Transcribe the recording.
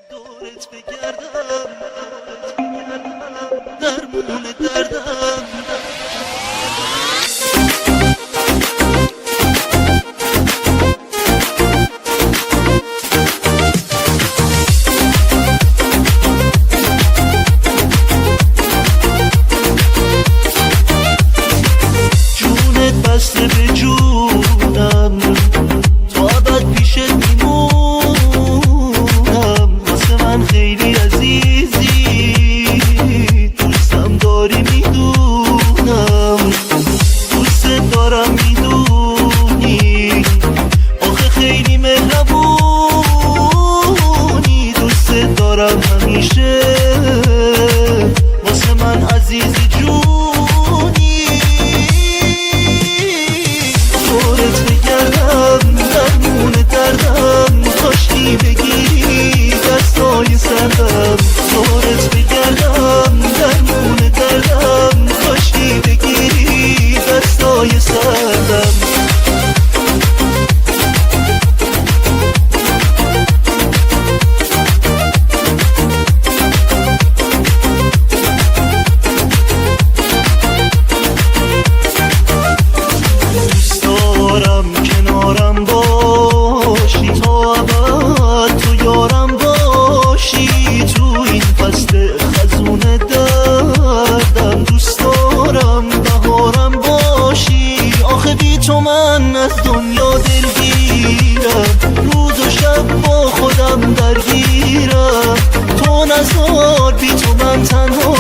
دورت بگردم درمون دردم جونت بسته به جونم تا ابد پیشت میمونم واسه من خیلی عزیزی دوستم داری میدونم دوست دارم میدونی آخه خیلی مهربونی دوست دارم همیشه واسه من عزیزی جونی دورت بگردم درمون دردم کاشکی بگیری دستای سردم دورت بگردم درمون دردم کاشکی بگیری دستای سردم کنارم باشی تا ابد تو یارم باشی تو این فصل خزون دردم دوست دارم بهارم باشی آخه بی تو من از دنیا دلگیرم روز و شب با خودم درگیرم تو نزار بی تو من تنها